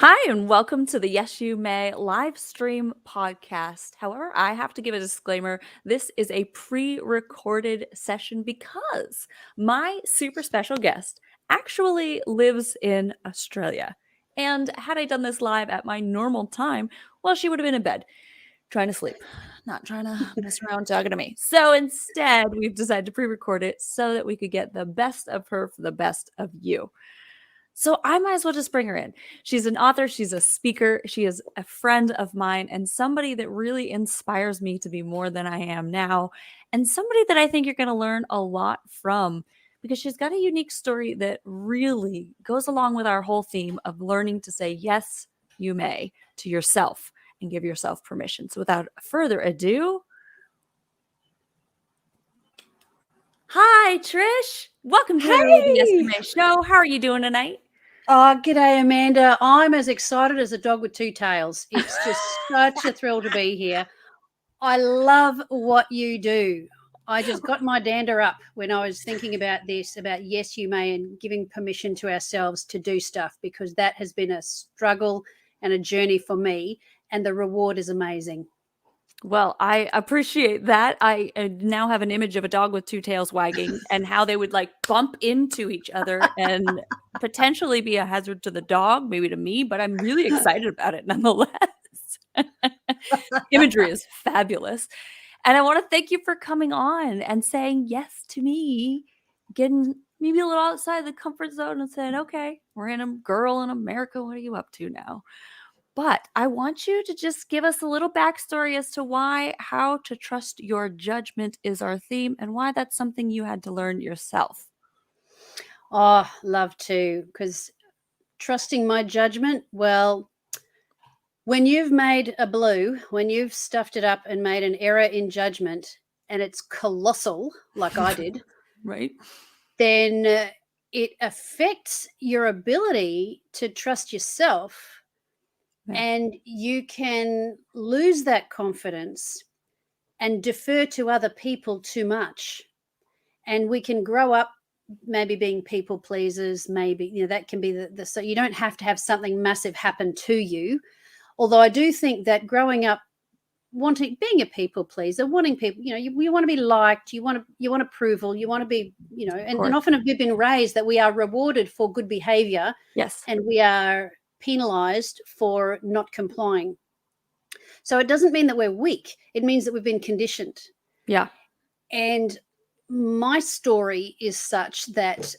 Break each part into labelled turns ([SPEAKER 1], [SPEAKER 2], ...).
[SPEAKER 1] Hi, and welcome to the Yes You May live stream podcast. However, I have to give a disclaimer. This is a pre-recorded session because my super special guest actually lives in Australia. And had I done this live at my normal time, well, she would have been in bed trying to sleep, not trying to mess around talking to me. So instead, we've decided to pre-record it so that we could get the best of her for the best of you. So I might as well just bring her in. She's an author, she's a speaker, she is a friend of mine, and somebody that really inspires me to be more than I am now, and somebody that I think you're going to learn a lot from because she's got a unique story that really goes along with our whole theme of learning to say yes, you may to yourself and give yourself permission. So without further ado, hi Trish. Welcome to the Yes You
[SPEAKER 2] Hey!
[SPEAKER 1] May show. How are you doing tonight?
[SPEAKER 2] Oh, g'day, Amanda. I'm as excited as a dog with two tails. It's just such a thrill to be here. I love what you do. I just got my dander up when I was thinking about this, about yes, you may, and giving permission to ourselves to do stuff, because that has been a struggle and a journey for me, and the reward is amazing.
[SPEAKER 1] Well, I appreciate that. I now have an image of a dog with two tails wagging and how they would like bump into each other and potentially be a hazard to the dog, maybe to me, but I'm really excited about it nonetheless. Imagery is fabulous. And I want to thank you for coming on and saying yes to me, getting maybe a little outside the comfort zone and saying, okay, random girl in America, what are you up to now? But I want you to just give us a little backstory as to why how to trust your judgment is our theme and why that's something you had to learn yourself.
[SPEAKER 2] Oh, love to, because trusting my judgment, well, when you've made a blue, when you've stuffed it up and made an error in judgment, and it's colossal, like I did,
[SPEAKER 1] Right?
[SPEAKER 2] then it affects your ability to trust yourself,
[SPEAKER 1] Yeah.
[SPEAKER 2] and you can lose that confidence and defer to other people too much. And we can grow up maybe being people pleasers, maybe, that can be so you don't have to have something massive happen to you. Although I do think that growing up being a people pleaser, wanting people, you want to be liked, you want approval, you want to be,
[SPEAKER 1] Of
[SPEAKER 2] and
[SPEAKER 1] course.
[SPEAKER 2] often we've been raised that we are rewarded for good behavior
[SPEAKER 1] Yes.
[SPEAKER 2] and we are penalized for not complying. So it doesn't mean that we're weak. It means that we've been conditioned.
[SPEAKER 1] Yeah.
[SPEAKER 2] And my story is such that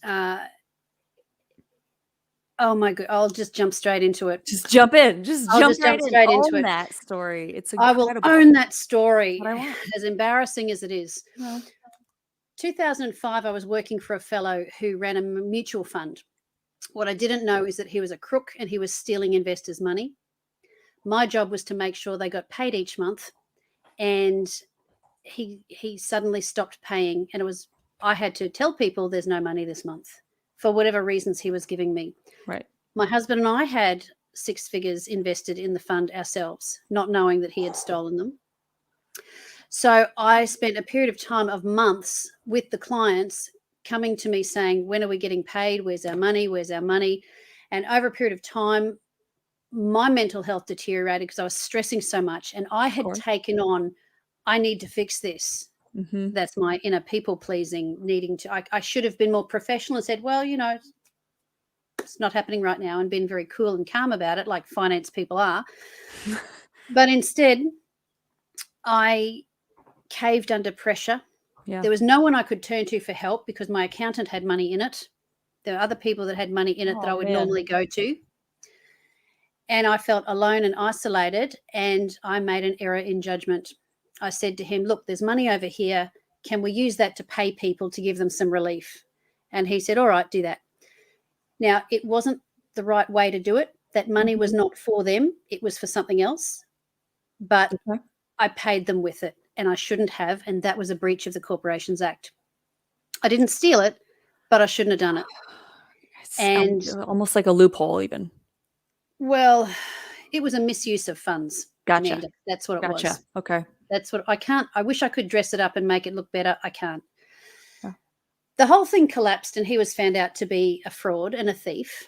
[SPEAKER 2] oh my god, I'll just jump straight into it.
[SPEAKER 1] Just jump in. Just
[SPEAKER 2] I'll
[SPEAKER 1] jump
[SPEAKER 2] just
[SPEAKER 1] right
[SPEAKER 2] jump
[SPEAKER 1] in.
[SPEAKER 2] straight into
[SPEAKER 1] Own
[SPEAKER 2] it.
[SPEAKER 1] that story. It's
[SPEAKER 2] I will
[SPEAKER 1] incredible.
[SPEAKER 2] own that
[SPEAKER 1] That's
[SPEAKER 2] story,
[SPEAKER 1] what I want.
[SPEAKER 2] as embarrassing as it is.
[SPEAKER 1] Well,
[SPEAKER 2] 2005, I was working for a fellow who ran a mutual fund. What I didn't know is that he was a crook and he was stealing investors' money. My job was to make sure they got paid each month, and he suddenly stopped paying, and I had to tell people there's no money this month for whatever reasons he was giving me.
[SPEAKER 1] right.
[SPEAKER 2] My husband and I had 6 figures invested in the fund ourselves, not knowing that he had stolen them. So I spent a period of time of months with the clients coming to me saying, when are we getting paid? Where's our money? Where's our money? And over a period of time, my mental health deteriorated because I was stressing so much. And I
[SPEAKER 1] Of
[SPEAKER 2] had
[SPEAKER 1] course.
[SPEAKER 2] taken on, I need to fix this.
[SPEAKER 1] Mm-hmm.
[SPEAKER 2] That's my inner people pleasing, needing to, I should have been more professional and said, well, it's not happening right now, and been very cool and calm about it, like finance people are. But instead, I caved under pressure.
[SPEAKER 1] Yeah.
[SPEAKER 2] There was no one I could turn to for help because my accountant had money in it. There were other people that had money in it that I
[SPEAKER 1] Oh,
[SPEAKER 2] would
[SPEAKER 1] man.
[SPEAKER 2] normally go to. And I felt alone and isolated, and I made an error in judgment. I said to him, look, there's money over here. Can we use that to pay people to give them some relief? And he said, all right, do that. Now, it wasn't the right way to do it. That money was
[SPEAKER 1] Mhm.
[SPEAKER 2] not for them. It was for something else. But
[SPEAKER 1] Okay.
[SPEAKER 2] I paid them with it, and I shouldn't have. And that was a breach of the Corporations Act. I didn't steal it, but I shouldn't have done it. And
[SPEAKER 1] Almost like a loophole, even.
[SPEAKER 2] well, it was a misuse of funds,
[SPEAKER 1] Gotcha.
[SPEAKER 2] Amanda. That's what it
[SPEAKER 1] Gotcha.
[SPEAKER 2] was.
[SPEAKER 1] Okay.
[SPEAKER 2] That's what I wish I could dress it up and make it look better. I can't.
[SPEAKER 1] Yeah.
[SPEAKER 2] The whole thing collapsed, and he was found out to be a fraud and a thief.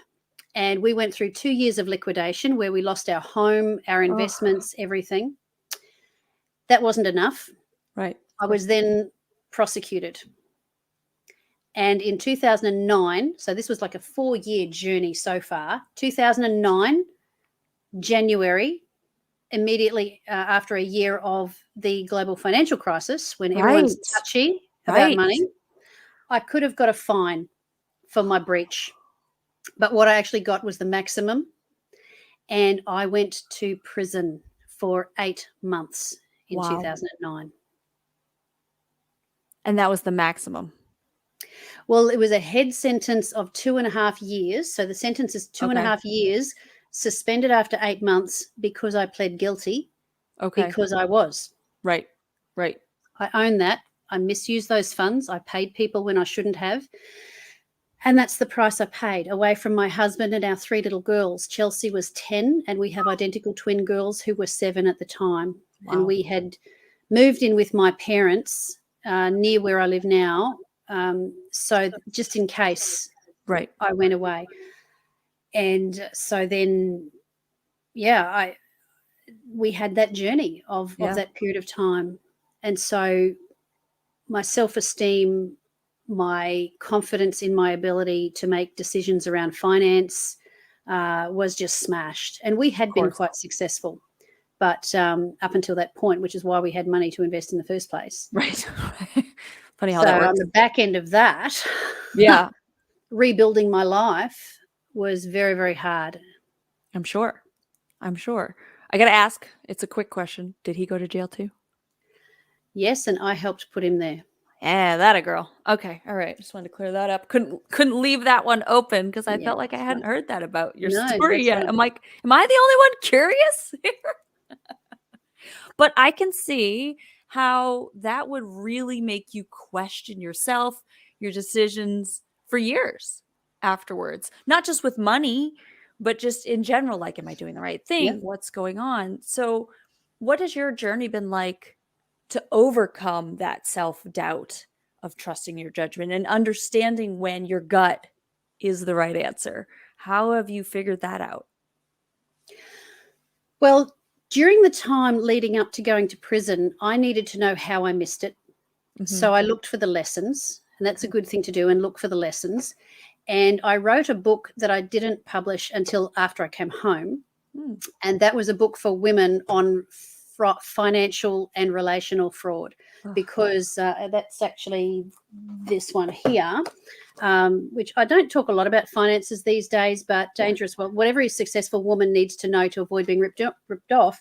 [SPEAKER 2] And we went through 2 years of liquidation where we lost our home, our
[SPEAKER 1] Oh,
[SPEAKER 2] investments, everything. That wasn't enough.
[SPEAKER 1] right.
[SPEAKER 2] I was then prosecuted. And in 2009, so this was like a 4-year journey so far, 2009, January, immediately after a year of the global financial crisis, when everyone's
[SPEAKER 1] Right.
[SPEAKER 2] touchy about
[SPEAKER 1] Right.
[SPEAKER 2] money, I could have got a fine for my breach. But what I actually got was the maximum. And I went to prison for 8 months in
[SPEAKER 1] Wow.
[SPEAKER 2] 2009.
[SPEAKER 1] And that was the maximum.
[SPEAKER 2] Well, it was a head sentence of 2.5 years. So the sentence is two and a
[SPEAKER 1] Okay.
[SPEAKER 2] half years, suspended after 8 months because I pled guilty,
[SPEAKER 1] Okay.
[SPEAKER 2] because I was.
[SPEAKER 1] Right. Right.
[SPEAKER 2] I own that. I misused those funds. I paid people when I shouldn't have. And that's the price I paid, away from my husband and our 3 little girls. Chelsea was 10, and we have identical twin girls who were 7 at the time.
[SPEAKER 1] Wow.
[SPEAKER 2] And we had moved in with my parents near where I live now. So just in case
[SPEAKER 1] Right.
[SPEAKER 2] I went away. And so then, yeah, we had that journey of
[SPEAKER 1] Yeah.
[SPEAKER 2] that period of time. And so my self-esteem, my confidence in my ability to make decisions around finance was just smashed. And we had been
[SPEAKER 1] course.
[SPEAKER 2] quite successful, but up until that point, which is why we had money to invest in the first place.
[SPEAKER 1] Right. Funny how
[SPEAKER 2] So
[SPEAKER 1] that
[SPEAKER 2] on
[SPEAKER 1] works.
[SPEAKER 2] the back end of that,
[SPEAKER 1] Yeah.
[SPEAKER 2] rebuilding my life was very, very hard.
[SPEAKER 1] I'm sure. I'm sure. I got to ask, it's a quick question. Did he go to jail too?
[SPEAKER 2] Yes, and I helped put him there.
[SPEAKER 1] Yeah, that a girl. Okay. All right. Just wanted to clear that up. Couldn't leave that one open because I
[SPEAKER 2] Yeah,
[SPEAKER 1] felt like I
[SPEAKER 2] that's
[SPEAKER 1] hadn't
[SPEAKER 2] right.
[SPEAKER 1] heard that about your
[SPEAKER 2] No,
[SPEAKER 1] story
[SPEAKER 2] that's
[SPEAKER 1] yet.
[SPEAKER 2] right.
[SPEAKER 1] I'm like, am I the only one curious here? But I can see how that would really make you question yourself, your decisions for years afterwards. Not just with money, but just in general, like, am I doing the right thing?
[SPEAKER 2] Yep.
[SPEAKER 1] What's going on? So, what has your journey been like to overcome that self-doubt of trusting your judgment and understanding when your gut is the right answer? How have you figured that out?
[SPEAKER 2] Well, during the time leading up to going to prison, I needed to know how I missed it. So I looked for the lessons, and that's a good thing to do, and look for the lessons. And I wrote a book that I didn't publish until after I came home.
[SPEAKER 1] Mm.
[SPEAKER 2] And that was a book for women on financial and relational fraud,
[SPEAKER 1] Ugh.
[SPEAKER 2] because that's actually this one here, which I don't talk a lot about finances these days, but dangerous. Well, whatever a successful woman needs to know to avoid being ripped off,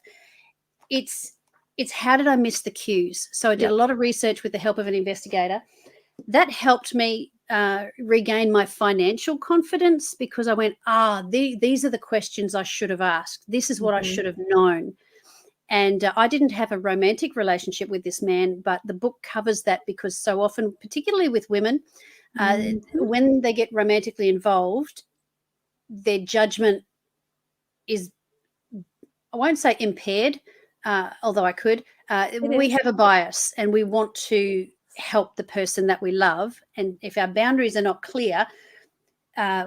[SPEAKER 2] it's how did I miss the cues? So I did a lot of research with the help of an investigator. That helped me regain my financial confidence, because I went, these are the questions I should have asked. This is what I should have known. And I didn't have a romantic relationship with this man, but the book covers that, because so often, particularly with women, when they get romantically involved, their judgment is, I won't say impaired, although I could. We have a bias, and we want to help the person that we love. And if our boundaries are not clear,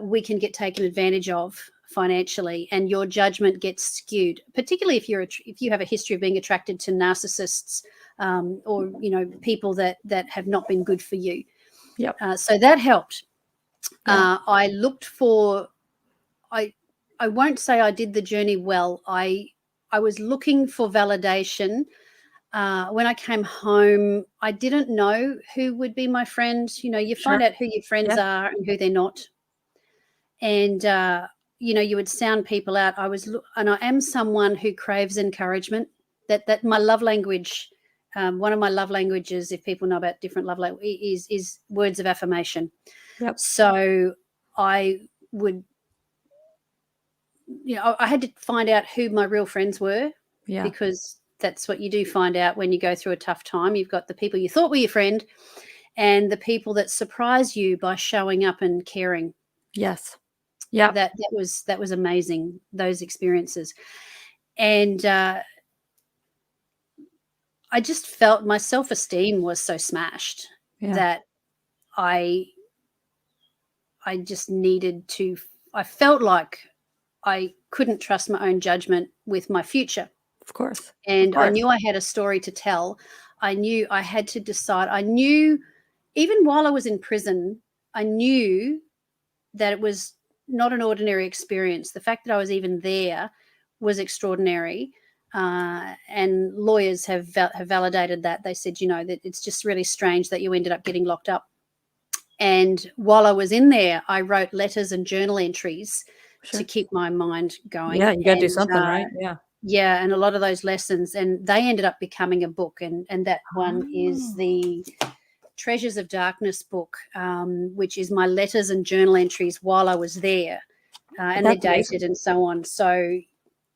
[SPEAKER 2] we can get taken advantage of financially, and your judgment gets skewed, particularly if you have a history of being attracted to narcissists, or people that have not been good for you.
[SPEAKER 1] Yep.
[SPEAKER 2] So that helped.
[SPEAKER 1] Yeah.
[SPEAKER 2] I looked for, I won't say I did the journey well. I was looking for validation. When I came home, I didn't know who would be my friend. You find out who your friends are and who they're not. And, you would sound people out. And I am someone who craves encouragement. That my love language, one of my love languages, if people know about different love languages, is words of affirmation.
[SPEAKER 1] Yep.
[SPEAKER 2] So I would, I had to find out who my real friends were, because that's what you do find out when you go through a tough time. You've got the people you thought were your friend, and the people that surprise you by showing up and caring.
[SPEAKER 1] Yes. Yeah.
[SPEAKER 2] That was amazing, those experiences. And I just felt my self-esteem was so smashed that I just needed to I felt like I couldn't trust my own judgment with my future.
[SPEAKER 1] Of course.
[SPEAKER 2] And I knew I had a story to tell. I knew I had to decide. I knew even while I was in prison, I knew that it was not an ordinary experience. The fact that I was even there was extraordinary. And lawyers have validated that. They said, that it's just really strange that you ended up getting locked up. And while I was in there, I wrote letters and journal entries to keep my mind going.
[SPEAKER 1] Yeah, you got to do something, right? Yeah.
[SPEAKER 2] Yeah, and a lot of those lessons, and they ended up becoming a book. And that one is the Treasures of Darkness book, which is my letters and journal entries while I was there. And they're dated and so on. So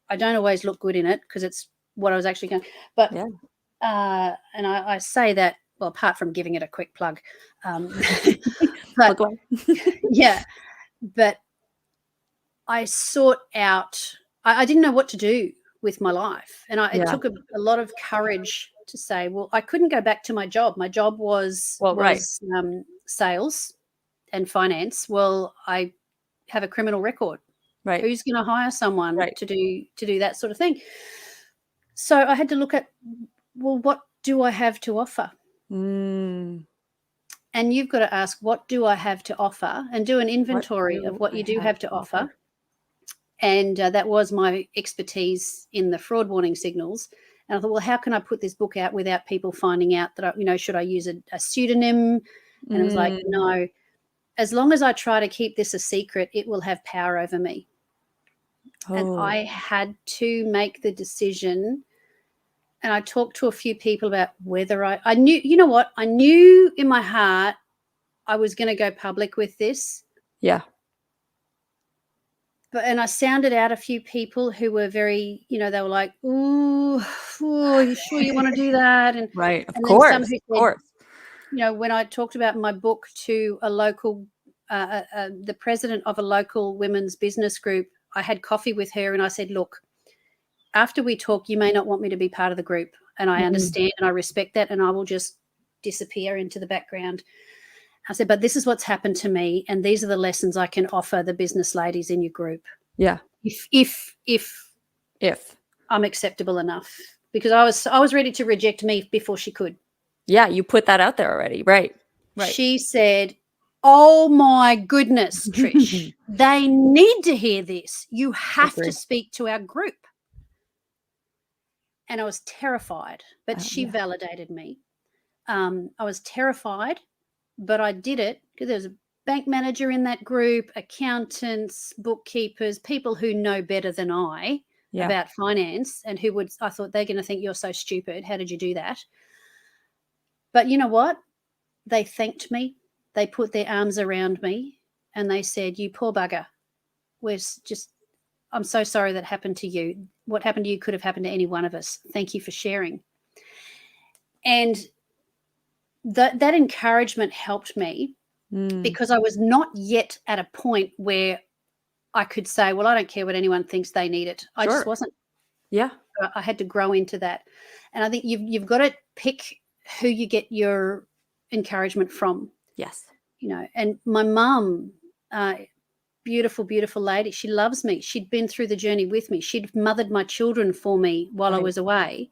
[SPEAKER 2] I don't always look good in it because it's what I was actually going. But and I say that, well, apart from giving it a quick plug, but yeah, but I sought out. I didn't know what to do with my life, and it took a lot of courage to say, well, I couldn't go back to my job. My job was sales and finance. Well, I have a criminal record.
[SPEAKER 1] Right.
[SPEAKER 2] Who's going to hire someone to do that sort of thing? So I had to look at, well, what do I have to offer? And you've got to ask, what do I have to offer? And do an inventory of what you do have to offer. And that was my expertise in the fraud warning signals. And I thought, well, how can I put this book out without people finding out that, should I use a pseudonym? And it was like, no, as long as I try to keep this a secret, it will have power over me. And I had to make the decision. And I talked to a few people about whether I knew, I knew in my heart I was going to go public with this.
[SPEAKER 1] Yeah.
[SPEAKER 2] And I sounded out a few people who were very, they were like, ooh, are you sure you want to do that? And
[SPEAKER 1] right, of
[SPEAKER 2] course.
[SPEAKER 1] When
[SPEAKER 2] I talked about my book to a local, the president of a local women's business group, I had coffee with her and I said, look, after we talk, you may not want me to be part of the group. And I understand and I respect that, and I will just disappear into the background. I said, but this is what's happened to me, and these are the lessons I can offer the business ladies in your group.
[SPEAKER 1] Yeah.
[SPEAKER 2] If I'm acceptable enough, because I was ready to reject me before she could.
[SPEAKER 1] Yeah, you put that out there already. Right.
[SPEAKER 2] She said, oh my goodness, Trish, they need to hear this. You have to speak to our group. And I was terrified, but she validated me. I was terrified, but I did it because there was a bank manager in that group, accountants, bookkeepers, people who know better than I about finance, and I thought they're going to think you're so stupid. How did you do that? But you know what? They thanked me. They put their arms around me and they said, you poor bugger. I'm so sorry that happened to you. What happened to you could have happened to any one of us. Thank you for sharing. And that encouragement helped me because I was not yet at a point where I could say, well, I don't care what anyone thinks, they need it. I just wasn't.
[SPEAKER 1] Yeah.
[SPEAKER 2] I had to grow into that. And I think you've got to pick who you get your encouragement from.
[SPEAKER 1] Yes.
[SPEAKER 2] And my mum, beautiful, beautiful lady, she loves me. She'd been through the journey with me. She'd mothered my children for me while I was away.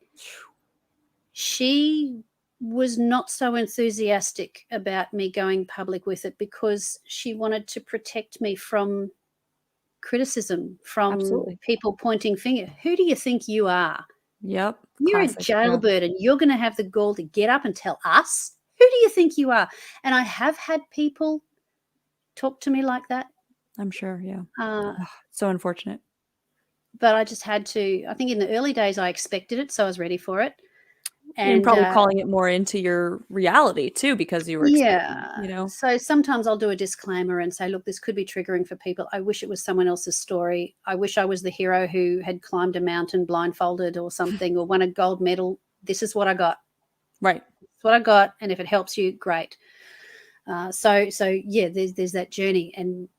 [SPEAKER 2] She was not so enthusiastic about me going public with it because she wanted to protect me from criticism, from people pointing finger. Who do you think you are?
[SPEAKER 1] Yep.
[SPEAKER 2] You're a jailbird and you're going to have the gall to get up and tell us? Who do you think you are? And I have had people talk to me like that.
[SPEAKER 1] I'm sure, yeah. So unfortunate.
[SPEAKER 2] But I just had to. I think in the early days I expected it, so I was ready for it.
[SPEAKER 1] And probably calling it more into your reality too, because you were expecting,
[SPEAKER 2] So sometimes I'll do a disclaimer and say, look, this could be triggering for people. I wish it was someone else's story. I wish I was the hero who had climbed a mountain blindfolded or something or won a gold medal. This is what I got.
[SPEAKER 1] Right.
[SPEAKER 2] It's what I got. And if it helps you, great. So yeah, there's that journey, and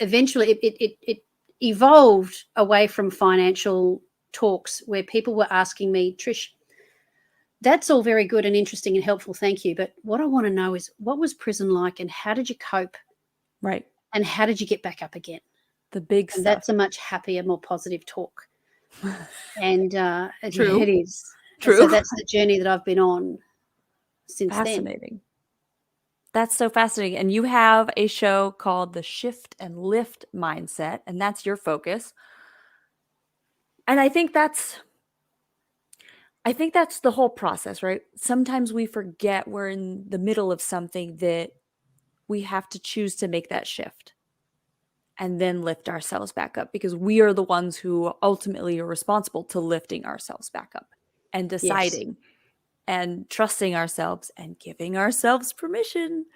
[SPEAKER 2] eventually it evolved away from financial talks where people were asking me, Trish, that's all very good and interesting and helpful, thank you, but what I want to know is, what was prison like and how did you cope?
[SPEAKER 1] Right.
[SPEAKER 2] And how did you get back up again?
[SPEAKER 1] The big
[SPEAKER 2] And
[SPEAKER 1] stuff.
[SPEAKER 2] that's a much happier, more positive talk. And
[SPEAKER 1] True.
[SPEAKER 2] it is.
[SPEAKER 1] True.
[SPEAKER 2] So that's the journey that I've been on since
[SPEAKER 1] Fascinating. That's so fascinating. And you have a show called the Shift and Lift Mindset, and that's your focus. And I think that's the whole process, right? Sometimes we forget we're in the middle of something that we have to choose to make that shift and then lift ourselves back up, because we are the ones who ultimately are responsible to lifting ourselves back up and deciding and trusting ourselves and giving ourselves permission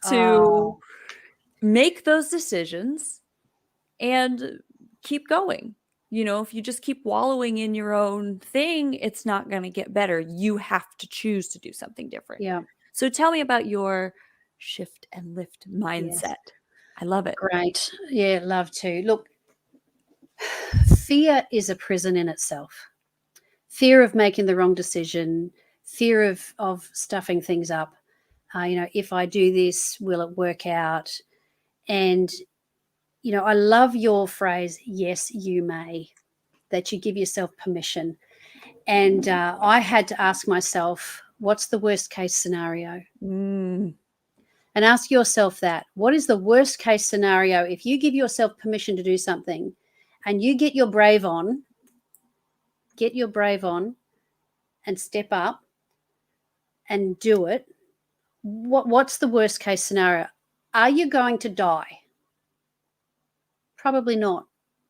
[SPEAKER 1] to make those decisions and keep going. You know, if you just keep wallowing in your own thing, it's not going to get better. You have to choose to do something different.
[SPEAKER 2] Yeah.
[SPEAKER 1] So tell me about your shift and lift mindset.
[SPEAKER 2] Yes.
[SPEAKER 1] I love it.
[SPEAKER 2] Great. Yeah, love to. Look, fear is a prison in itself. Fear of making the wrong decision, fear of stuffing things up. If I do this, will it work out? And, I love your phrase, yes, you may, that you give yourself permission. And I had to ask myself, what's the worst case scenario? And ask yourself that. What is the worst case scenario if you give yourself permission to do something and you get your brave on and step up and do it? What's the worst case scenario? Are you going to die? Probably not.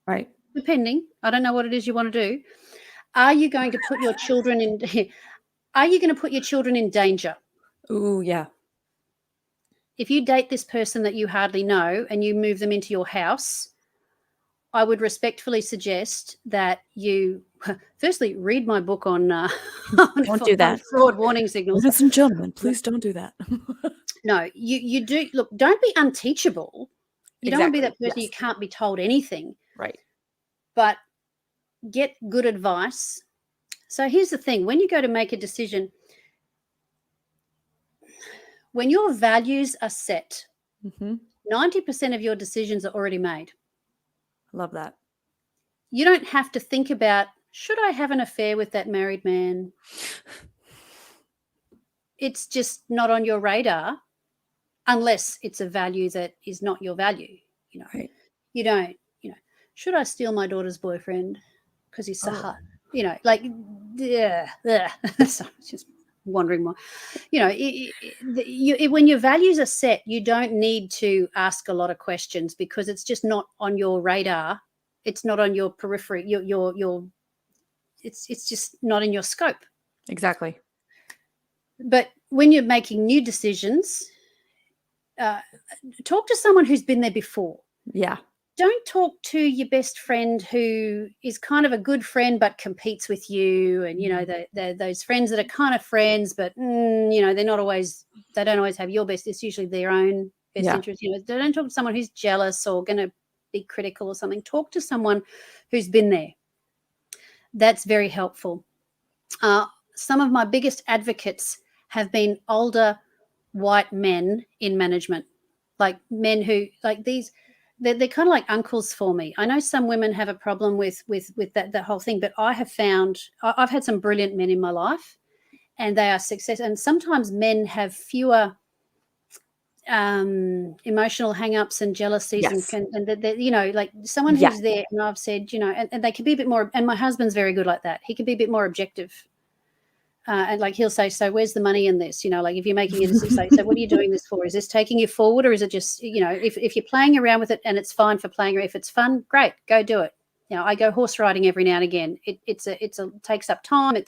[SPEAKER 1] Right.
[SPEAKER 2] Depending. I don't know what it is you want to do. Are you going to put your children in are you going to put your children in danger?
[SPEAKER 1] Ooh, yeah.
[SPEAKER 2] If you date this person that you hardly know and you move them into your house, I would respectfully suggest that you firstly read my book on
[SPEAKER 1] Don't do that.
[SPEAKER 2] fraud warning signals.
[SPEAKER 1] Ladies and gentlemen, please don't do that.
[SPEAKER 2] No, you do. Look, don't be unteachable. You don't want to be that person
[SPEAKER 1] Yes.
[SPEAKER 2] you can't be told anything.
[SPEAKER 1] Right.
[SPEAKER 2] But get good advice. So here's the thing. When you go to make a decision, when your values are set, 90% of your decisions are already made.
[SPEAKER 1] Love that.
[SPEAKER 2] You don't have to think about, should I have an affair with that married man? It's just not on your radar unless it's a value that is not your value.
[SPEAKER 1] Right.
[SPEAKER 2] You don't, should I steal my daughter's boyfriend because he's so hot? So just wondering more. When your values are set, you don't need to ask a lot of questions because it's just not on your radar. It's not on your periphery. It's just not in your scope.
[SPEAKER 1] Exactly.
[SPEAKER 2] But when you're making new decisions, talk to someone who's been there before.
[SPEAKER 1] Yeah.
[SPEAKER 2] Don't talk to your best friend who is kind of a good friend but competes with you, and they're those friends that are kind of friends, but they don't always have your best. It's usually their own best interest. Don't talk to someone who's jealous or going to be critical or something. Talk to someone who's been there. That's very helpful. Some of my biggest advocates have been older white men in management, like men who like these. They're kind of like uncles for me. I know some women have a problem with that whole thing, but I have found I've had some brilliant men in my life, and they are success. And sometimes men have fewer emotional hang-ups and jealousies, and like someone who's there. And I've said, and they can be a bit more. And my husband's very good like that. He can be a bit more objective. And like he'll say, so where's the money in this? Like if you're making a decision, so what are you doing this for? Is this taking you forward, or is it just, if you're playing around with it and it's fine for playing, if it's fun, great, go do it. I go horse riding every now and again. It takes up time.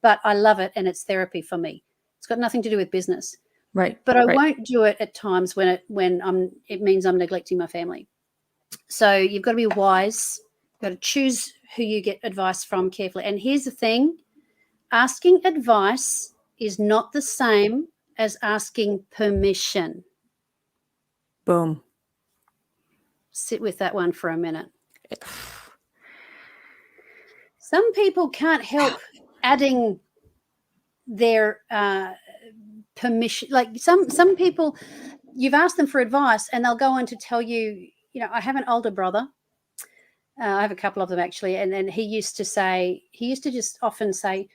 [SPEAKER 2] But I love it, and it's therapy for me. It's got nothing to do with business.
[SPEAKER 1] Right.
[SPEAKER 2] But I won't do it at times when it means I'm neglecting my family. So you've got to be wise. You've got to choose who you get advice from carefully. And here's the thing. Asking advice is not the same as asking permission.
[SPEAKER 1] Boom.
[SPEAKER 2] Sit with that one for a minute. Some people can't help adding their permission. Like some people, you've asked them for advice, and they'll go on to tell you, I have an older brother. I have a couple of them actually, and he used to just often say,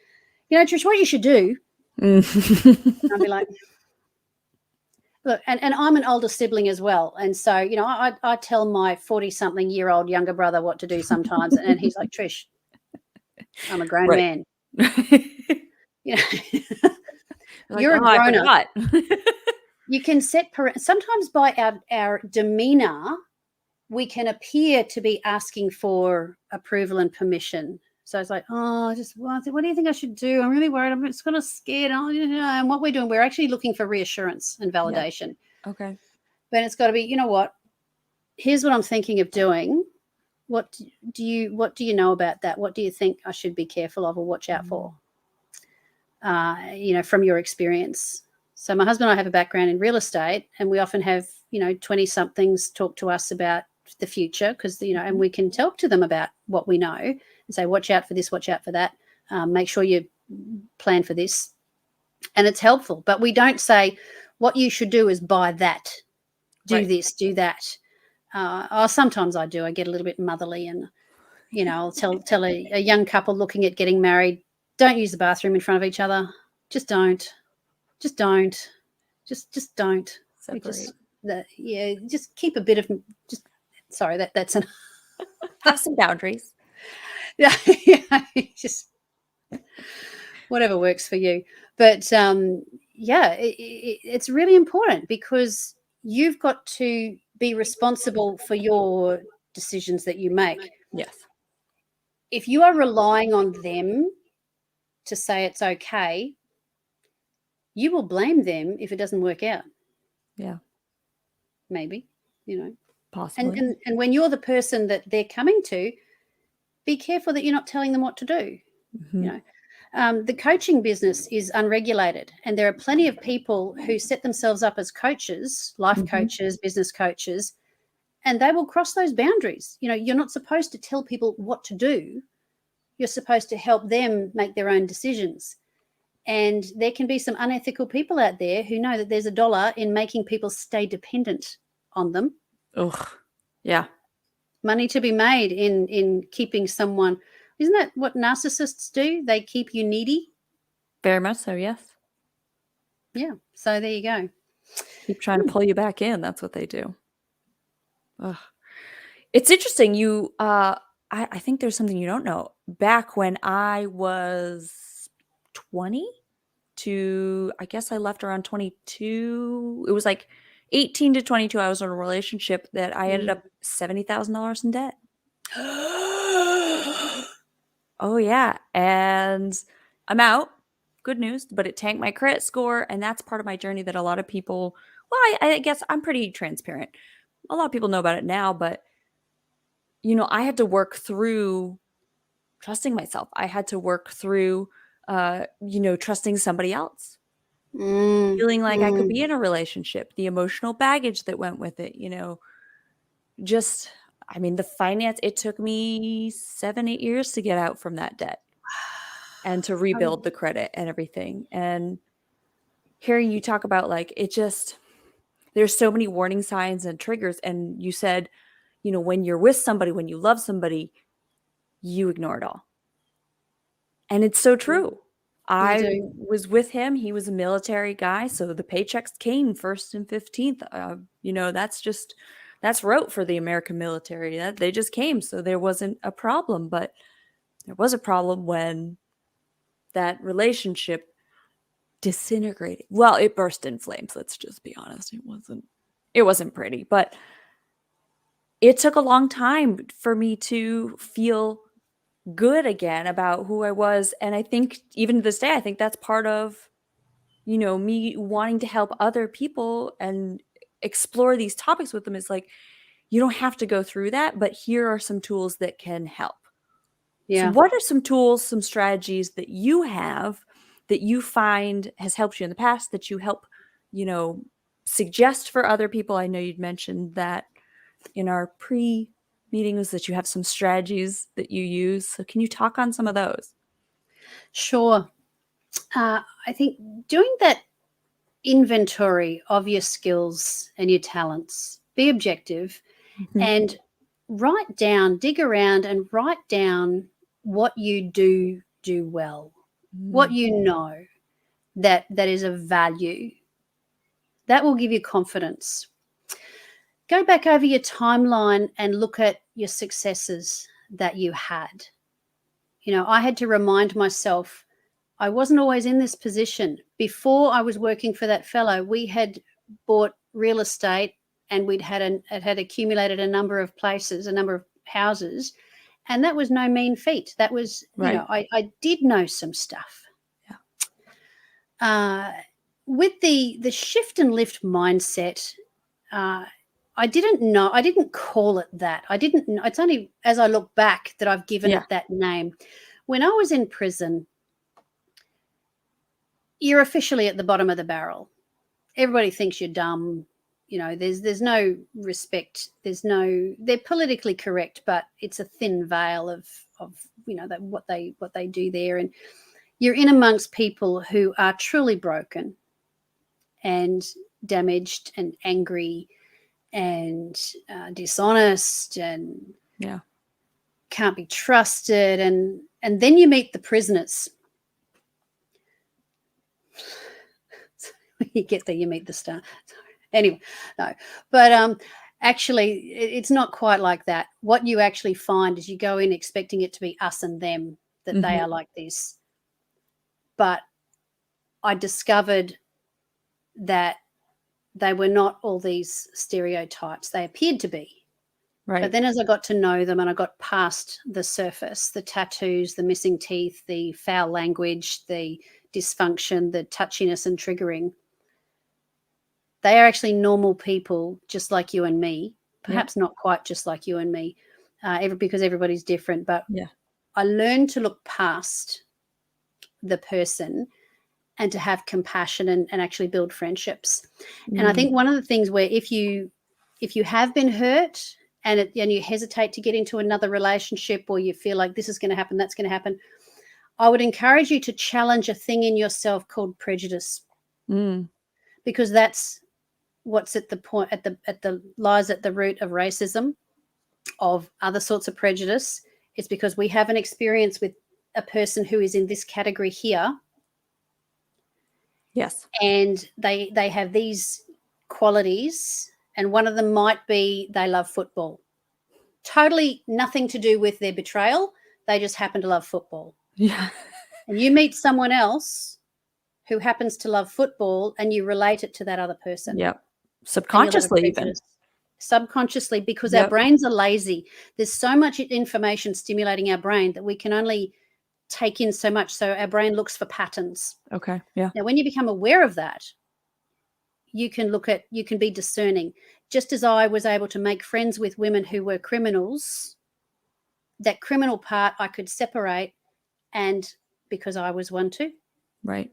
[SPEAKER 2] Trish, what you should do. And I'd be like, look, and I'm an older sibling as well. And so, I tell my 40-something-year-old younger brother what to do sometimes. And he's like, Trish, I'm a grown man. You're a grown-up. You can set sometimes by our demeanor, we can appear to be asking for approval and permission. So it's like, what do you think I should do? I'm really worried. I'm just kind of scared. And what we're doing, we're actually looking for reassurance and validation.
[SPEAKER 1] Yeah. Okay.
[SPEAKER 2] But it's got to be, you know what? Here's what I'm thinking of doing. What do you know about that? What do you think I should be careful of or watch out for? From your experience. So my husband and I have a background in real estate, and we often have, 20-somethings talk to us about the future because, and we can talk to them about what we know and say, watch out for this, watch out for that. Make sure you plan for this. And it's helpful. But we don't say what you should do is buy that, do this, do that. Sometimes I do. I get a little bit motherly and, I'll tell a young couple looking at getting married, don't use the bathroom in front of each other. Just don't. Just don't. Just don't.
[SPEAKER 1] Separate.
[SPEAKER 2] Just keep a bit of sorry, that's an
[SPEAKER 1] have some boundaries.
[SPEAKER 2] Yeah, just whatever works for you. But it's really important because you've got to be responsible for your decisions that you make.
[SPEAKER 1] Yes.
[SPEAKER 2] If you are relying on them to say it's okay, you will blame them if it doesn't work out.
[SPEAKER 1] Yeah.
[SPEAKER 2] Maybe,
[SPEAKER 1] Possibly.
[SPEAKER 2] And when you're the person that they're coming to, be careful that you're not telling them what to do.
[SPEAKER 1] Mm-hmm.
[SPEAKER 2] The coaching business is unregulated, and there are plenty of people who set themselves up as coaches, life coaches, business coaches, and they will cross those boundaries. You're not supposed to tell people what to do. You're supposed to help them make their own decisions. And there can be some unethical people out there who know that there's $1 in making people stay dependent on them.
[SPEAKER 1] Ugh. Yeah.
[SPEAKER 2] Money to be made in keeping someone. Isn't that what narcissists do? They keep you needy.
[SPEAKER 1] Very much so, yes.
[SPEAKER 2] Yeah. So there you go.
[SPEAKER 1] Keep trying to pull you back in. That's what they do. Ugh. It's interesting. I think there's something you don't know. Back when I was 20 I guess I left around 22. It was like 18 to 22. I was in a relationship that I ended up $70,000 in debt. Oh, yeah. And I'm out. Good news. But it tanked my credit score. And that's part of my journey that a lot of people, I guess I'm pretty transparent. A lot of people know about it now, but I had to work through trusting myself. I had to work through, trusting somebody else, feeling like I could be in a relationship, the emotional baggage that went with it, the finance, it took me 7-8 years to get out from that debt and to rebuild the credit and everything. And hearing you talk about there's so many warning signs and triggers. And you said, when you're with somebody, when you love somebody, you ignore it all. And it's so true. I was with him. He was a military guy. So the paychecks came 1st and 15th. That's rote for the American military. That they just came. So there wasn't a problem. But there was a problem when that relationship disintegrated. Well, it burst in flames. Let's just be honest. It wasn't pretty. But it took a long time for me to feel good again about who I was. And I think even to this day, I think that's part of, me wanting to help other people and explore these topics with them is you don't have to go through that, but here are some tools that can help. Yeah. So what are some tools, some strategies that you have that you find has helped you in the past that you help, suggest for other people? I know you'd mentioned that in our meetings that you have some strategies that you use. So can you talk on some of those?
[SPEAKER 2] Sure. I think doing that inventory of your skills and your talents. Be objective and dig around and write down what you do well, what you know that is of value. That will give you confidence. Go back over your timeline and look at your successes that you had. I had to remind myself I wasn't always in this position. Before I was working for that fellow, we had bought real estate and it had accumulated a number of places, a number of houses, and that was no mean feat. That was,
[SPEAKER 1] Right.
[SPEAKER 2] I did know some stuff.
[SPEAKER 1] Yeah.
[SPEAKER 2] With the shift and lift mindset, I didn't call it that. It's only as I look back that I've given it that name. When I was in prison, you're officially at the bottom of the barrel. Everybody thinks you're dumb. There's no respect. They're politically correct, but it's a thin veil of what they do there. And you're in amongst people who are truly broken and damaged and angry and dishonest and can't be trusted. And then you meet the prisoners. You get there, you meet the star. Anyway, no. But actually, it's not quite like that. What you actually find is you go in expecting it to be us and them, that they are like this. But I discovered that they were not all these stereotypes. They appeared to be. Right. But then as I got to know them and I got past the surface, the tattoos, the missing teeth, the foul language, the dysfunction, the touchiness and triggering, they are actually normal people just like you and me, perhaps not quite just like you and me, because everybody's different. But I learned to look past the person and to have compassion and actually build friendships. And I think one of the things where if you have been hurt and you hesitate to get into another relationship, or you feel like this is going to happen, that's going to happen, I would encourage you to challenge a thing in yourself called prejudice, because that's what's at the lies at the root of racism, of other sorts of prejudice. It's because we have an experience with a person who is in this category here.
[SPEAKER 1] Yes.
[SPEAKER 2] And they have these qualities, and one of them might be they love football. Totally nothing to do with their betrayal. They just happen to love football.
[SPEAKER 1] Yeah.
[SPEAKER 2] And you meet someone else who happens to love football and you relate it to that other person.
[SPEAKER 1] Yep. Subconsciously even.
[SPEAKER 2] Subconsciously, because our brains are lazy. There's so much information stimulating our brain that we can only take in so much. So our brain looks for patterns.
[SPEAKER 1] Okay. Yeah.
[SPEAKER 2] Now, when you become aware of that, you can be discerning. Just as I was able to make friends with women who were criminals, that criminal part I could separate, and because I was one too.
[SPEAKER 1] Right.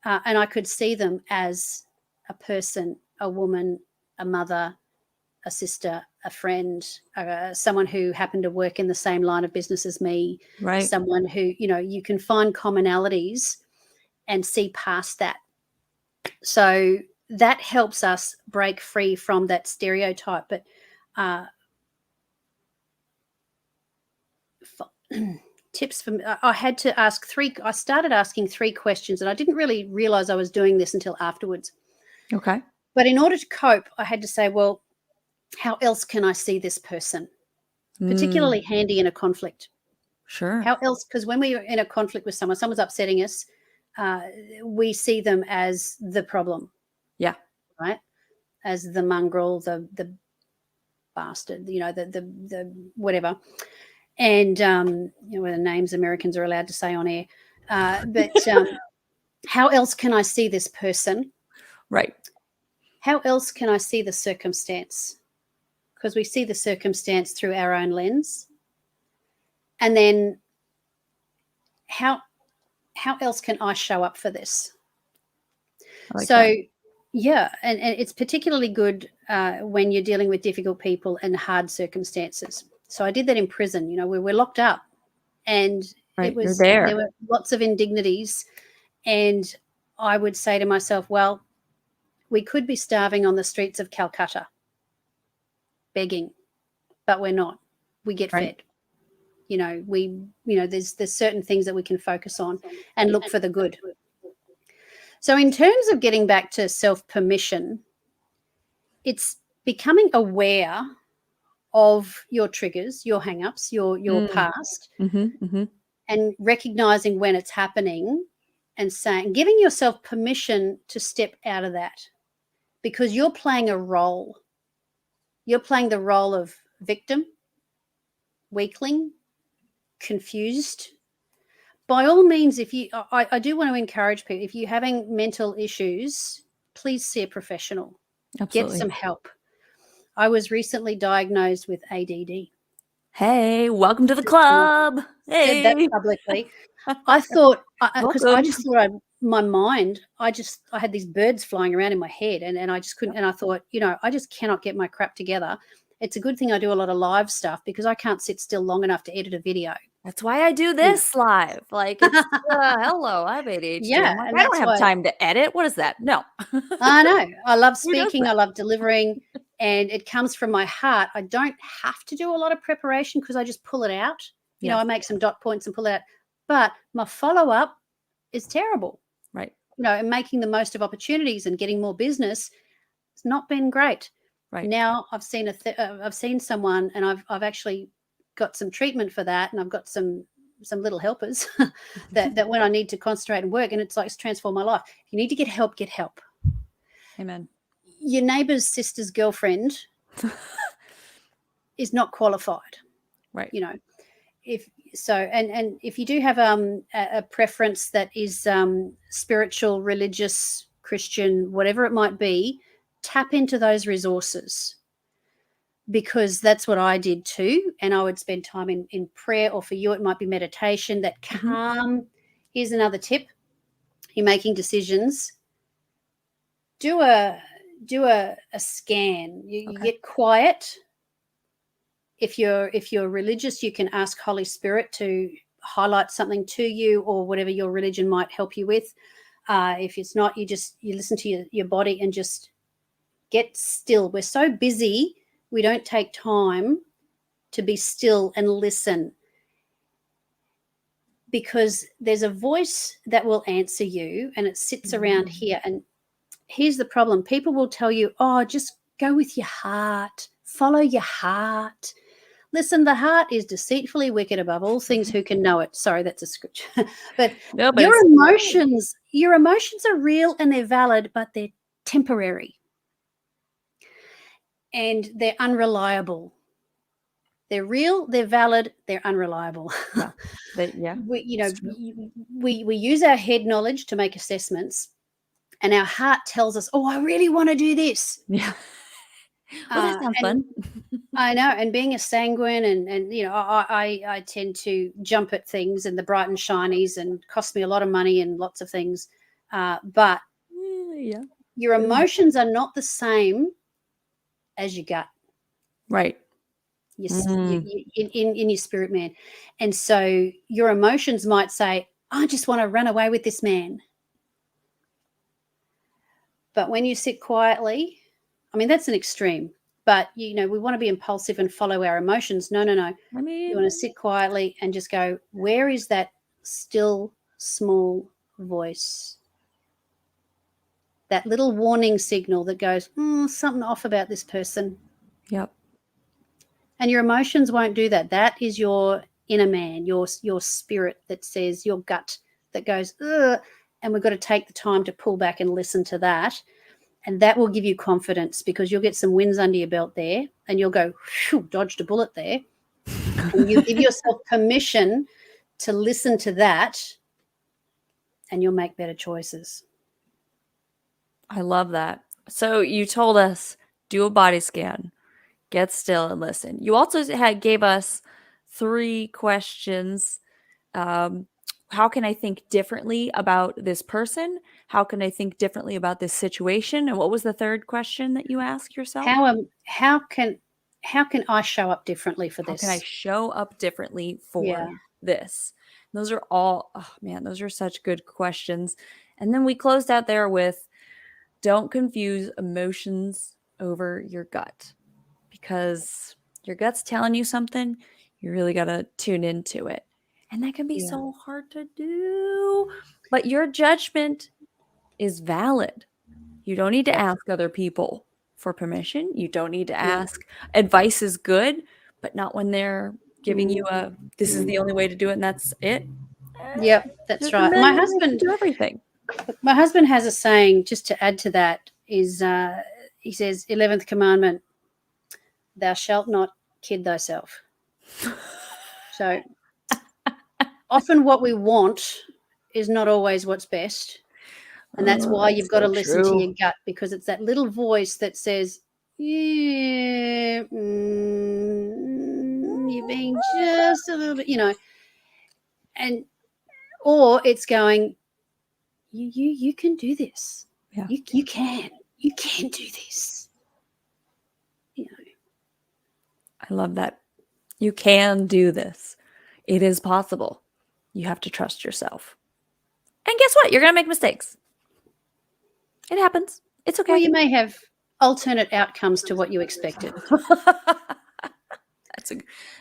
[SPEAKER 2] And I could see them as a person, a woman, a mother, a sister, a friend, someone who happened to work in the same line of business as me,
[SPEAKER 1] right.
[SPEAKER 2] Someone who, you can find commonalities and see past that. So that helps us break free from that stereotype. But tips for me, I started asking 3 questions, and I didn't really realize I was doing this until afterwards.
[SPEAKER 1] Okay.
[SPEAKER 2] But in order to cope, I had to say, well, how else can I see this person? Particularly handy in a conflict.
[SPEAKER 1] Sure.
[SPEAKER 2] How else? Because when we are in a conflict with someone's upsetting us, we see them as the problem.
[SPEAKER 1] Yeah.
[SPEAKER 2] Right? As the mongrel, the bastard, the whatever. And, the names Americans are allowed to say on air. But how else can I see this person?
[SPEAKER 1] Right.
[SPEAKER 2] How else can I see the circumstance? Because we see the circumstance through our own lens. And then how else can I show up for this?
[SPEAKER 1] Like that.
[SPEAKER 2] Yeah, and it's particularly good when you're dealing with difficult people and hard circumstances. So I did that in prison. We were locked up, and
[SPEAKER 1] right, there
[SPEAKER 2] were lots of indignities, and I would say to myself, well, we could be starving on the streets of Calcutta, begging, but we're not. We get
[SPEAKER 1] Right.
[SPEAKER 2] fed. There's certain things that we can focus on and look for the good. So in terms of getting back to self-permission, it's becoming aware of your triggers, your hang-ups, your past, and recognizing when it's happening and giving yourself permission to step out of that, because you're playing a role. You're playing the role of victim, weakling, confused. By all means, I do want to encourage people, if you're having mental issues, please see a professional.
[SPEAKER 1] Absolutely.
[SPEAKER 2] Get some help. I was recently diagnosed with ADD.
[SPEAKER 1] Hey, welcome to the club.
[SPEAKER 2] Said that
[SPEAKER 1] Hey.
[SPEAKER 2] publicly. I thought, because I
[SPEAKER 1] Welcome.
[SPEAKER 2] just thought my mind, I had these birds flying around in my head, and I just couldn't. And I thought, I just cannot get my crap together. It's a good thing I do a lot of live stuff, because I can't sit still long enough to edit a video.
[SPEAKER 1] That's why I do this live. Like, it's hello, I'm ADHD.
[SPEAKER 2] Yeah,
[SPEAKER 1] I'm like,
[SPEAKER 2] and
[SPEAKER 1] I don't
[SPEAKER 2] that's
[SPEAKER 1] have time to edit. What is that? No.
[SPEAKER 2] I know. I love
[SPEAKER 1] Who does
[SPEAKER 2] speaking. I
[SPEAKER 1] that?
[SPEAKER 2] love delivering, and it comes from my heart. I don't have to do a lot of preparation, because I just pull it out.
[SPEAKER 1] Yes.
[SPEAKER 2] I make some dot points and pull it out. But my follow-up is terrible.
[SPEAKER 1] Right.
[SPEAKER 2] And making the most of opportunities and getting more business has not been great.
[SPEAKER 1] Right.
[SPEAKER 2] Now I've seen someone, and I've actually got some treatment for that, and I've got some little helpers that when I need to concentrate and work, and it's transformed my life. If you need to get help, get help.
[SPEAKER 1] Amen.
[SPEAKER 2] Your neighbor's sister's girlfriend is not qualified.
[SPEAKER 1] Right.
[SPEAKER 2] If so, and if you do have a preference that is spiritual, religious, Christian, whatever it might be, tap into those resources, because that's what I did too. And I would spend time in prayer, or for you it might be meditation, that calm. Here's another tip: you're making decisions, do a scan. You get quiet. If you're religious, you can ask Holy Spirit to highlight something to you, or whatever your religion might help you with. If it's not, you listen to your body and just get still. We're so busy, we don't take time to be still and listen, because there's a voice that will answer you, and it sits around here. And here's the problem: people will tell you, oh, just go with your heart, follow your heart. Listen, the heart is deceitfully wicked above all things. Who can know it? Sorry, that's a scripture. But your emotions are real and they're valid, but they're temporary. And they're unreliable. They're real, they're valid, they're unreliable.
[SPEAKER 1] Yeah.
[SPEAKER 2] We use our head knowledge to make assessments, and our heart tells us, oh, I really want to do this.
[SPEAKER 1] Yeah. Well, that sounds fun.
[SPEAKER 2] I know. And being a sanguine, and I tend to jump at things and the bright and shinies, and cost me a lot of money and lots of things. But your emotions are not the same as your gut.
[SPEAKER 1] Right.
[SPEAKER 2] In your spirit man. And so your emotions might say, I just want to run away with this man. But when you sit quietly, I mean, that's an extreme, but we want to be impulsive and follow our emotions. No.
[SPEAKER 1] I mean,
[SPEAKER 2] you want to sit quietly and just go, where is that still small voice? That little warning signal that goes, something off about this person.
[SPEAKER 1] Yep.
[SPEAKER 2] And your emotions won't do that. That is your inner man, your spirit that says, your gut that goes, ugh. And we've got to take the time to pull back and listen to that. And that will give you confidence, because you'll get some wins under your belt there, and you'll go, phew, dodged a bullet there. And you give yourself permission to listen to that, and you'll make better choices.
[SPEAKER 1] I love that. So you told us, do a body scan, get still and listen. You also gave us 3 questions. How can I think differently about this person? How can I think differently about this situation? And what was the third question that you asked yourself?
[SPEAKER 2] How can I show up differently for this?
[SPEAKER 1] How can I show up differently for this? Those are all, oh man, those are such good questions. And then we closed out there with don't confuse emotions over your gut, because your gut's telling you something, you really got to tune into it. And that can be
[SPEAKER 2] Yeah.
[SPEAKER 1] so hard to do. But your judgment is valid. You don't need to
[SPEAKER 2] Yeah.
[SPEAKER 1] ask other people for permission. You don't need to
[SPEAKER 2] Yeah.
[SPEAKER 1] ask. Advice is good, but not when they're giving you a this is the only way to do it and that's it.
[SPEAKER 2] Yep, that's
[SPEAKER 1] There's a
[SPEAKER 2] right.
[SPEAKER 1] million ways to do everything.
[SPEAKER 2] My husband has a saying, just to add to that, is he says, 11th commandment, thou shalt not kid thyself. So often what we want is not always what's best. And that's why you've got to listen to your gut, because it's that little voice that says, yeah, you're being just a little bit, and or it's going, you can do this.
[SPEAKER 1] Yeah.
[SPEAKER 2] You can do this.
[SPEAKER 1] I love that. You can do this. It is possible. You have to trust yourself. And guess what? You're going to make mistakes. It happens. It's okay.
[SPEAKER 2] Well, you may have alternate outcomes to what you expected.
[SPEAKER 1] That's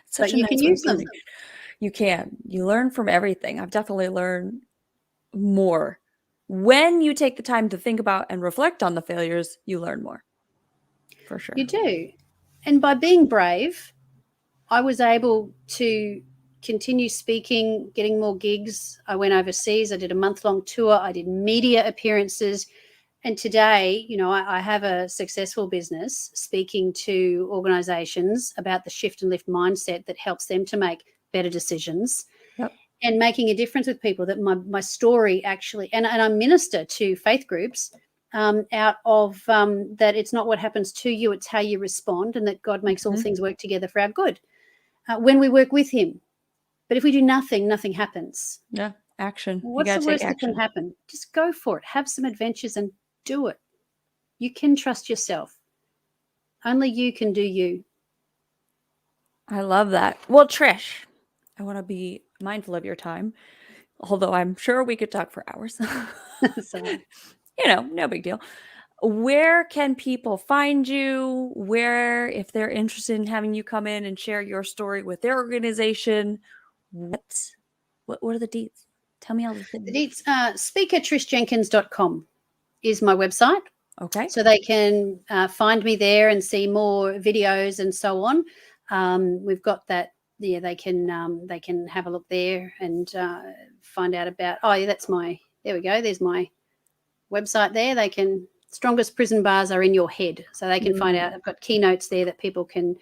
[SPEAKER 1] such a
[SPEAKER 2] you
[SPEAKER 1] nice
[SPEAKER 2] can
[SPEAKER 1] way of
[SPEAKER 2] use them.
[SPEAKER 1] putting it. You can. You learn from everything. I've definitely learned more. When you take the time to think about and reflect on the failures, you learn more. For sure.
[SPEAKER 2] You do. And by being brave, I was able to continue speaking, getting more gigs. I went overseas. I did a month-long tour. I did media appearances. And today, I have a successful business speaking to organizations about the shift and lift mindset that helps them to make better decisions.
[SPEAKER 1] Yep.
[SPEAKER 2] And making a difference with people. That my story actually, and I minister to faith groups out of that it's not what happens to you, it's how you respond, and that God makes all things work together for our good when we work with him. But if we do nothing, nothing happens.
[SPEAKER 1] Yeah, action.
[SPEAKER 2] What's the worst that can happen? Just go for it. Have some adventures and do it. You can trust yourself. Only you can do you.
[SPEAKER 1] I love that. Well, Trish, I want to be mindful of your time, although I'm sure we could talk for hours.
[SPEAKER 2] So,
[SPEAKER 1] no big deal. Where can people find you? Where, if they're interested in having you come in and share your story with their organization, what are the deets? Tell me all the things.
[SPEAKER 2] The deets, speakertrishjenkins.com is my website.
[SPEAKER 1] Okay.
[SPEAKER 2] So they can find me there and see more videos and so on. We've got that. Yeah, they can have a look there and find out about. Oh, yeah, there we go. There's my website there. Strongest prison bars are in your head, so they can find out. I've got keynotes there that people can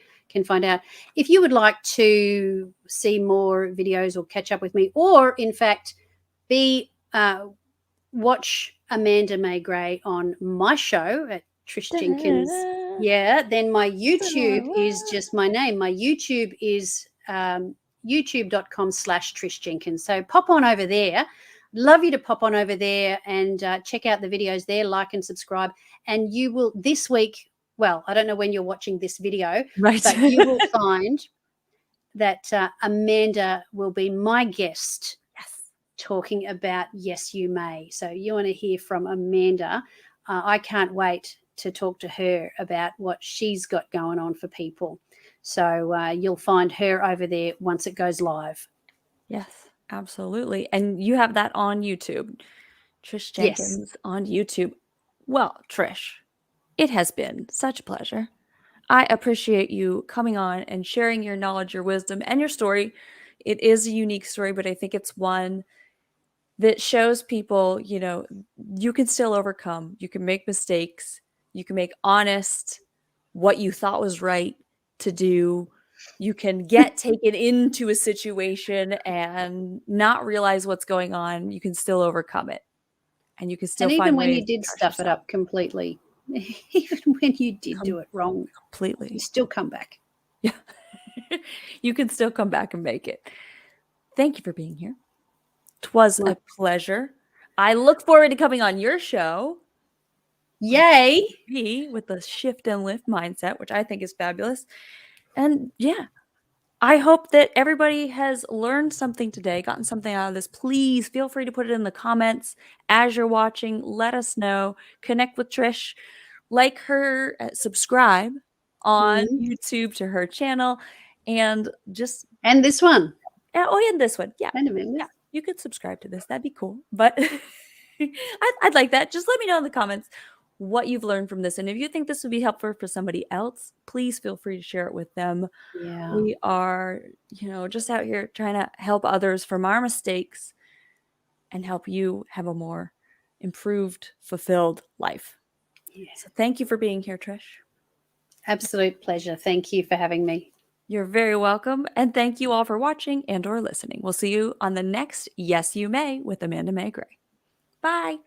[SPEAKER 2] find out. If you would like to see more videos or catch up with me, or in fact watch Amanda May Gray on my show at Trish Jenkins. Yeah, then my YouTube is just my name. My YouTube is youtube.com/Trish Jenkins. So pop on over there. Love you to pop on over there and check out the videos there, like and subscribe. And you will this week, well, I don't know when you're watching this video,
[SPEAKER 1] right,
[SPEAKER 2] but you will find that Amanda will be my guest. Talking about Yes You May. So you want to hear from Amanda. I can't wait to talk to her about what she's got going on for people. So you'll find her over there once it goes live.
[SPEAKER 1] Yes, absolutely. And you have that on YouTube. Trish Jenkins on YouTube. Well, Trish, it has been such a pleasure. I appreciate you coming on and sharing your knowledge, your wisdom, and your story. It is a unique story, but I think it's one that shows people, you can still overcome. You can make mistakes. You can make honest what you thought was right to do. You can get taken into a situation and not realize what's going on. You can still overcome it. And you can still find ways.
[SPEAKER 2] And even when you did stuff it up completely, even when you did do it wrong
[SPEAKER 1] completely,
[SPEAKER 2] you still come back.
[SPEAKER 1] Yeah. You can still come back and make it. Thank you for being here. 'Twas a pleasure. I look forward to coming on your show.
[SPEAKER 2] Yay!
[SPEAKER 1] With the Shift and Lift Mindset, which I think is fabulous. And yeah, I hope that everybody has learned something today, gotten something out of this. Please feel free to put it in the comments as you're watching. Let us know. Connect with Trish. Like her, subscribe on
[SPEAKER 2] Mhm.
[SPEAKER 1] YouTube to her channel, and just
[SPEAKER 2] And this one.
[SPEAKER 1] and this one. Yeah.
[SPEAKER 2] Wait a minute.
[SPEAKER 1] Yeah. You could subscribe to this. That'd be cool. But I'd like that. Just let me know in the comments what you've learned from this. And if you think this would be helpful for somebody else, please feel free to share it with them.
[SPEAKER 2] Yeah.
[SPEAKER 1] We are, just out here trying to help others from our mistakes and help you have a more improved, fulfilled life.
[SPEAKER 2] Yeah.
[SPEAKER 1] So thank you for being here, Trish.
[SPEAKER 2] Absolute pleasure. Thank you for having me.
[SPEAKER 1] You're very welcome. And thank you all for watching and or listening. We'll see you on the next Yes You May with Amanda May Gray. Bye.